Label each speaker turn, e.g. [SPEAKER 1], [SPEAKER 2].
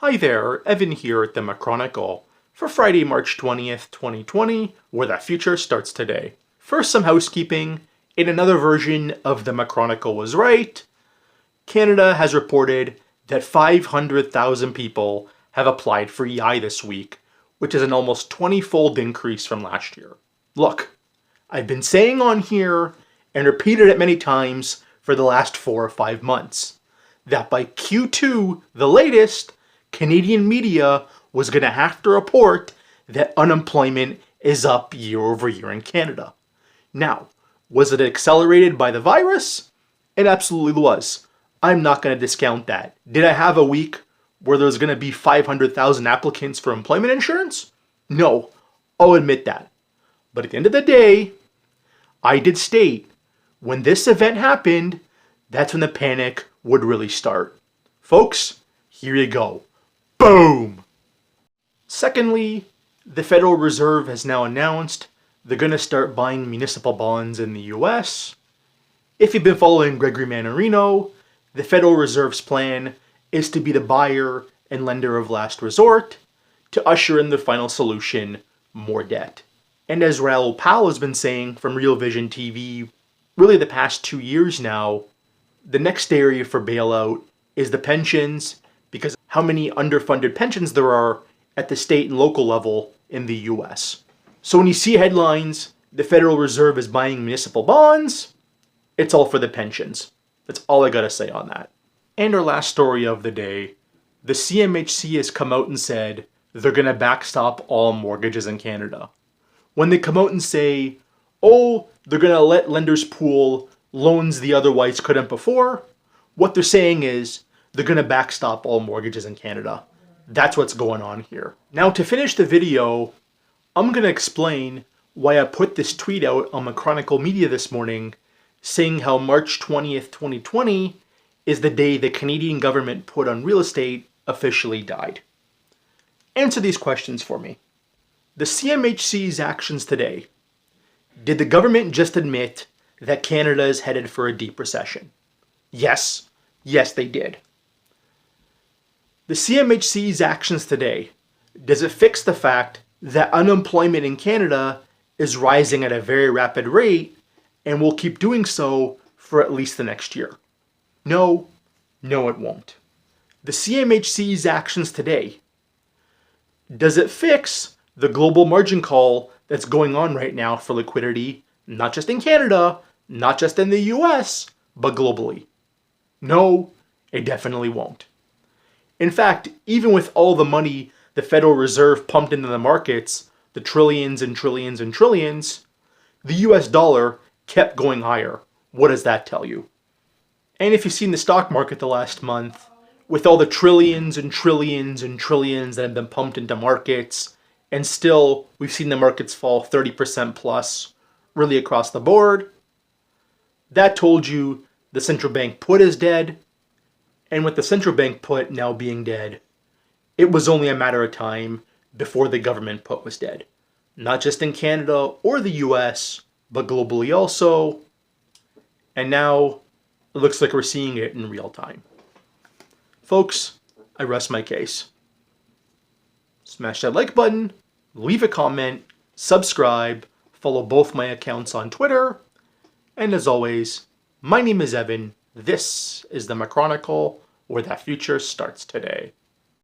[SPEAKER 1] Hi there, Evan here at the Chronicle for Friday, March 20th, 2020, where the future starts today. First, some housekeeping. In another version of the Chronicle was right, Canada has reported that 500,000 people have applied for EI this week, which is an almost 20-fold increase from last year. Look, I've been saying on here and repeated it many times for the last 4 or 5 months that by Q2, the latest, Canadian media was going to have to report that unemployment is up year over year in Canada. Now, was it accelerated by the virus? It absolutely was. I'm not going to discount that. Did I have a week where there's going to be 500,000 applicants for employment insurance? No, I'll admit that. But at the end of the day, I did state when this event happened, that's when the panic would really start. Folks, here you go. Boom! Secondly, the Federal Reserve has now announced they're going to start buying municipal bonds in the US. If you've been following Gregory Mannarino, the Federal Reserve's plan is to be the buyer and lender of last resort to usher in the final solution, more debt. And as Raul Powell has been saying from Real Vision TV, really the past 2 years now, the next area for bailout is the pensions, because how many underfunded pensions there are at the state and local level in the US. So when you see headlines, the Federal Reserve is buying municipal bonds, it's all for the pensions. That's all I gotta say on that. And our last story of the day, the CMHC has come out and said they're gonna backstop all mortgages in Canada. When they come out and say, oh, they're gonna let lenders pool loans they otherwise couldn't before, what they're saying is they're going to backstop all mortgages in Canada. That's what's going on here. Now, to finish the video, I'm going to explain why I put this tweet out on my Chronicle Media this morning saying how March 20th, 2020 is the day the Canadian government put on real estate officially died. Answer these questions for me. The CMHC's actions today. Did the government just admit that Canada is headed for a deep recession? Yes. Yes, they did. The CMHC's actions today, does it fix the fact that unemployment in Canada is rising at a very rapid rate and will keep doing so for at least the next year? No, it won't. The CMHC's actions today, does it fix the global margin call that's going on right now for liquidity, not just in Canada, not just in the US, but globally? No, it definitely won't. In fact, even with all the money the Federal Reserve pumped into the markets, the trillions and trillions and trillions, the US dollar kept going higher. What does that tell you? And if you've seen the stock market the last month, with all the trillions and trillions and trillions that have been pumped into markets, and still we've seen the markets fall 30% plus really across the board, that told you the central bank put is dead. And with the central bank put now being dead, it was only a matter of time before the government put was dead. Not just in Canada or the US, but globally also. And now it looks like we're seeing it in real time. Folks, I rest my case. Smash that like button, leave a comment, subscribe, follow both my accounts on Twitter. And as always, my name is Evan. This is the Chronicle, where the future starts today.